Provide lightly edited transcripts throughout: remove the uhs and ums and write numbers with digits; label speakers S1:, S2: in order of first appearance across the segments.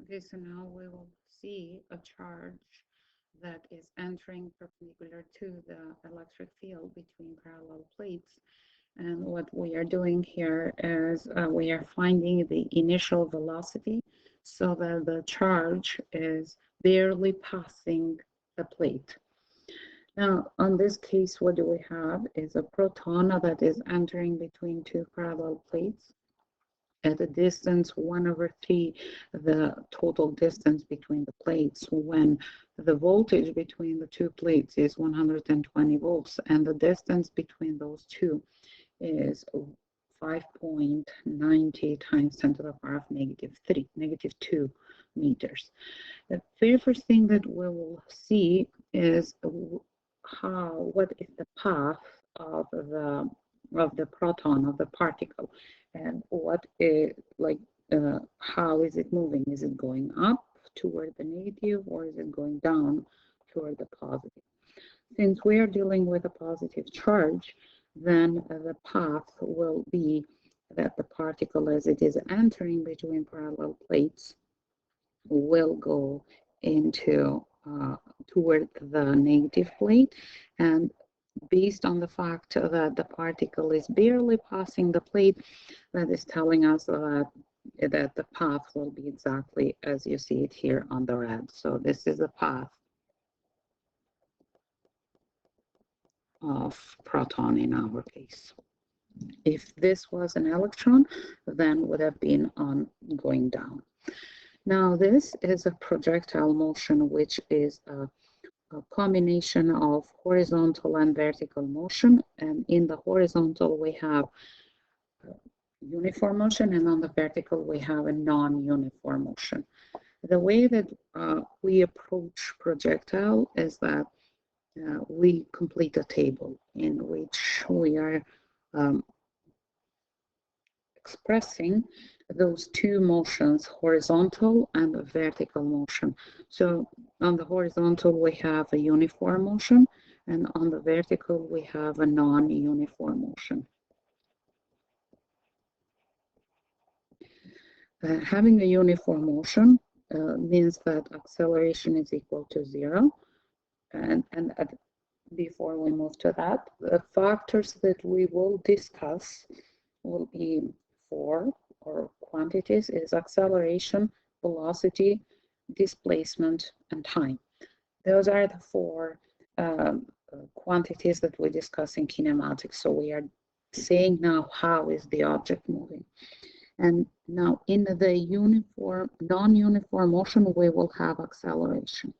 S1: Okay, so now we will see a charge that is entering perpendicular to the electric field between parallel plates. And what we are doing here is we are finding the initial velocity so that the charge is barely passing the plate. Now, on this case, what do we have is a proton that is entering between two parallel plates at a distance 1/3 the total distance between the plates when the voltage between the two plates is 120 volts and the distance between those two is 5.90 times 10 to the power of -3, -2 meters. The very first thing that we will see is what is the path of the proton, of the particle, and what is how is it moving? Is it going up toward the negative or is it going down toward the positive? Since we are dealing with a positive charge, then the path will be that the particle, as it is entering between parallel plates, will go into toward the negative plate, and based on the fact that the particle is barely passing the plate, that is telling us that the path will be exactly as you see it here on the red. So this is the path of proton in our case. If this was an electron, then would have been on going down. Now this is a projectile motion, which is a combination of horizontal and vertical motion. And in the horizontal, we have uniform motion, and on the vertical, we have a non-uniform motion. The way that we approach projectile is that we complete a table in which we are expressing those two motions, horizontal and vertical motion. So on the horizontal, we have a uniform motion, and on the vertical, we have a non-uniform motion. Having a uniform motion means that acceleration is equal to 0. And before we move to that, the factors that we will discuss will be 4 or quantities is acceleration, velocity, displacement, and time. Those are the 4 quantities that we discuss in kinematics. So we are saying now how is the object moving. And now in the non-uniform motion, we will have acceleration.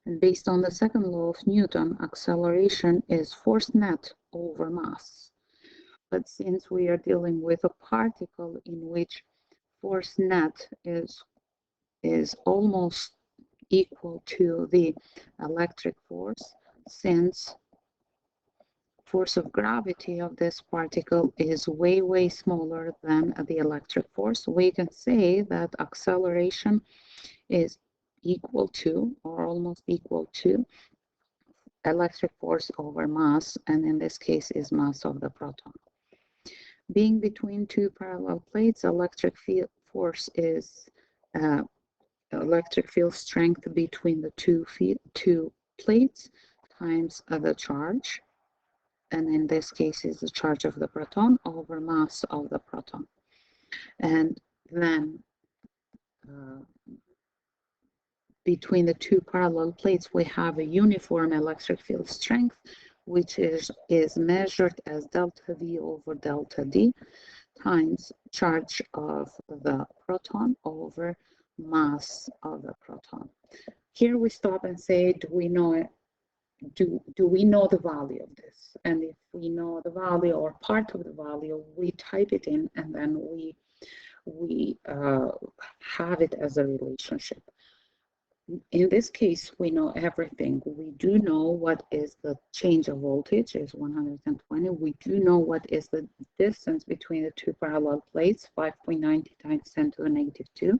S1: And based on the second law of Newton, acceleration is force net over mass. But since we are dealing with a particle in which force net is almost equal to the electric force, since force of gravity of this particle is way, way smaller than the electric force, we can say that acceleration is equal to or almost equal to electric force over mass, and in this case is mass of the proton. Being between two parallel plates, electric field force is electric field strength between the two plates times the charge, and in this case is the charge of the proton over mass of the proton. And then between the two parallel plates, we have a uniform electric field strength, which is measured as delta V over delta D times charge of the proton over mass of the proton. Here we stop and say, do we know the value of this? And if we know the value or part of the value, we type it in, and then we have it as a relationship. In this case, we know everything. We do know what is the change of voltage is 120. We do know what is the distance between the two parallel plates, 5.90 times 10 to the -2.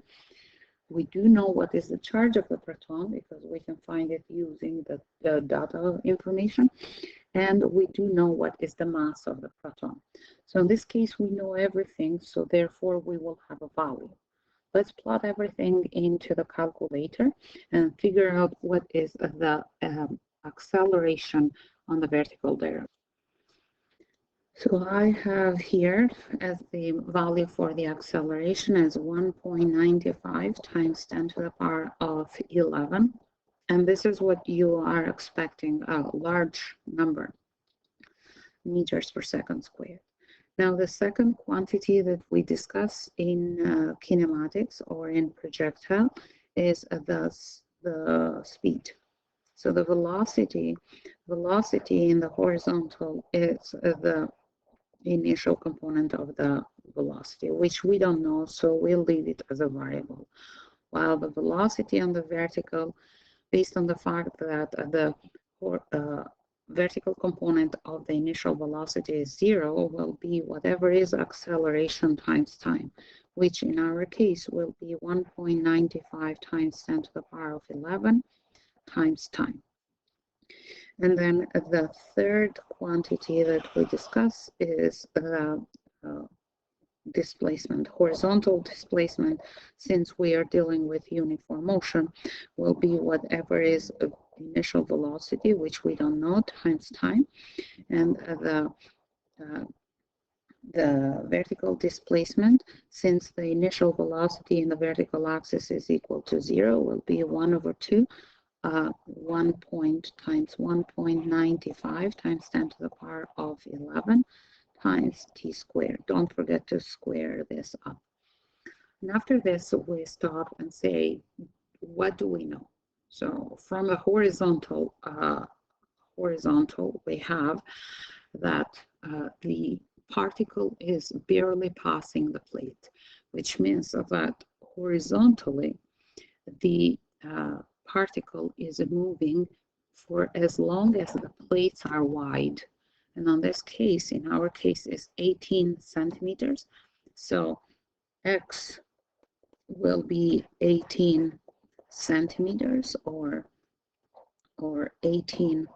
S1: We do know what is the charge of the proton because we can find it using the data information. And we do know what is the mass of the proton. So in this case, we know everything. So therefore, we will have a value. let's plot everything into the calculator and figure out what is the acceleration on the vertical direction. So I have here as the value for the acceleration as 1.95 times 10 to the power of 11. And this is what you are expecting, a large number, meters per second squared. Now, the second quantity that we discuss in kinematics or in projectile is the speed. So the velocity in the horizontal is the initial component of the velocity, which we don't know, so we'll leave it as a variable. While the velocity on the vertical, based on the fact that the vertical component of the initial velocity is 0, will be whatever is acceleration times time, which in our case will be 1.95 times 10 to the power of 11 times time. And then the third quantity that we discuss is displacement. Horizontal displacement, since we are dealing with uniform motion, will be whatever is initial velocity, which we don't know, times time, and the vertical displacement, since the initial velocity in the vertical axis is equal to 0, will be 1/2 1 point times 1.95 times 10 to the power of 11 times t squared. Don't forget to square this up. And after this, we stop and say, what do we know? So from the horizontal, we have that the particle is barely passing the plate, which means that horizontally, the particle is moving for as long as the plates are wide. And on this case, in our case, is 18 centimeters. So x will be 18 centimeters or 18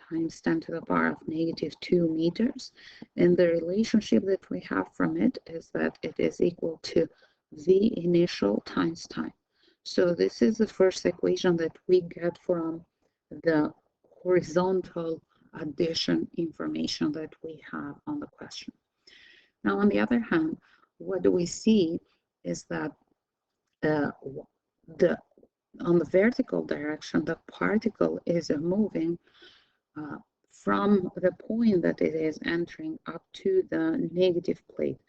S1: times 10 to the power of -2 meters. And the relationship that we have from it is that it is equal to v initial times time. So this is the first equation that we get from the horizontal addition information that we have on the question. Now, on the other hand, what do we see is that on the vertical direction, the particle is moving from the point that it is entering up to the negative plate.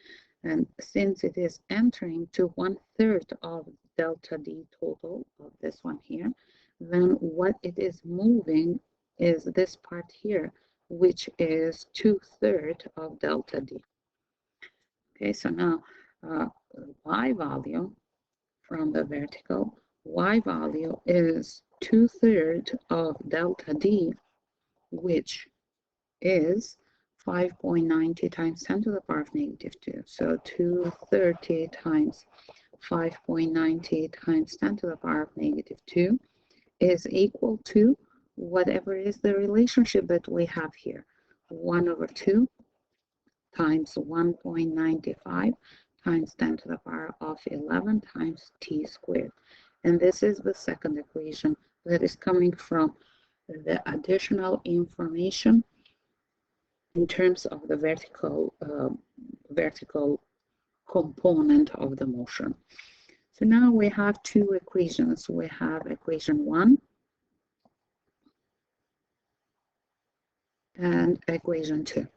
S1: And since it is entering to 1/3 of delta D total of this one here, then what it is moving is this part here, which is 2/3 of delta D. Okay, so now Y value from the vertical, Y value is 2/3 of delta D, which is 5.90 times 10 to the power of -2. So 230 times 5.90 times 10 to the power of -2 is equal to whatever is the relationship that we have here, 1/2 times 1.95 times 10 to the power of 11 times t squared. And this is the second equation that is coming from the additional information in terms of the vertical component of the motion. So now we have two equations. We have equation 1 and equation 2.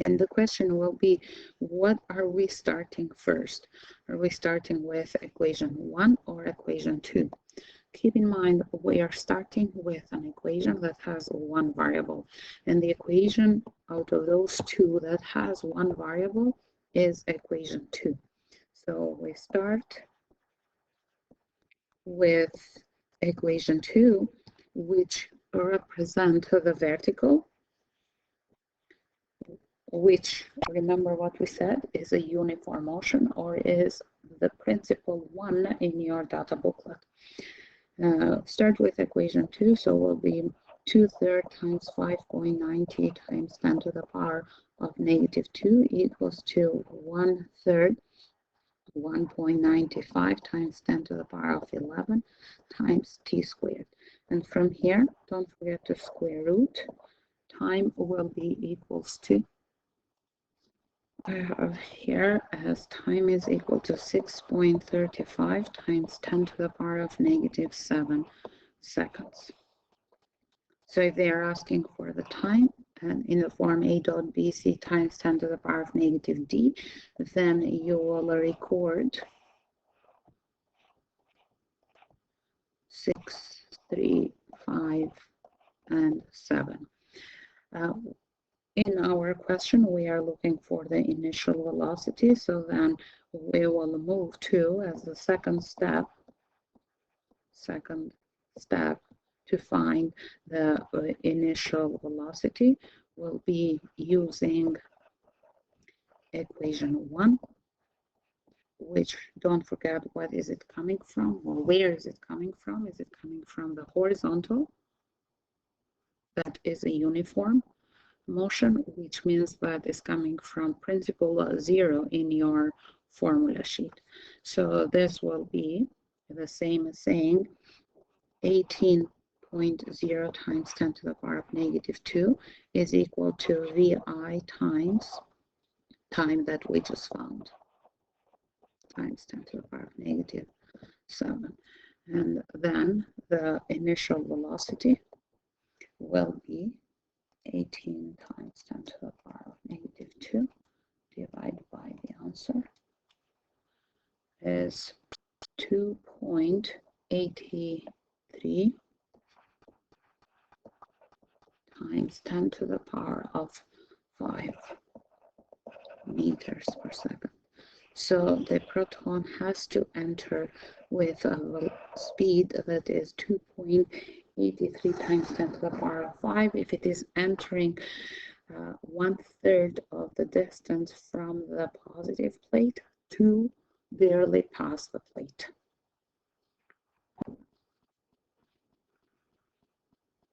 S1: And the question will be, what are we starting first? Are we starting with equation 1 or equation 2? Keep in mind, we are starting with an equation that has one variable, and the equation out of those two that has one variable is equation 2. So we start with equation 2, which represents the vertical, which, remember what we said, is a uniform motion or is the principal one in your data booklet. Start with equation 2, so will be 2/3 times 5.90 times 10 to the power of -2 equals to 1/3 1.95 times 10 to the power of 11 times t squared. And from here, don't forget to square root. Time will be equals to, I have here as time is equal to 6.35 times 10 to the power of negative 7 seconds. So if they are asking for the time and in the form a dot bc times 10 to the power of negative d, then you will record 6, 3, 5, and 7. In our question, we are looking for the initial velocity, so then we will move to, as the second step to find the initial velocity, will be using equation 1, which, don't forget, what is it coming from, or where is it coming from? Is it coming from the horizontal? That is a uniform motion, which means that is coming from principal 0 in your formula sheet. So this will be the same as saying 18.0 times 10 to the power of negative 2 is equal to VI times time that we just found, times 10 to the power of negative 7. And then the initial velocity will be 18 times 10 to the power of negative 2 divided by the answer is 2.83 times 10 to the power of 5 meters per second. So the proton has to enter with a speed that is 2.83 times 10 to the power of 5. If it is entering 1/3 of the distance from the positive plate to barely past the plate.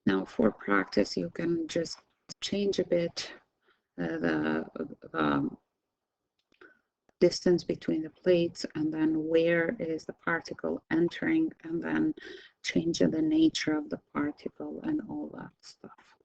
S1: Now for practice, you can just change a bit the distance between the plates, and then where is the particle entering, and then change the nature of the particle and all that stuff.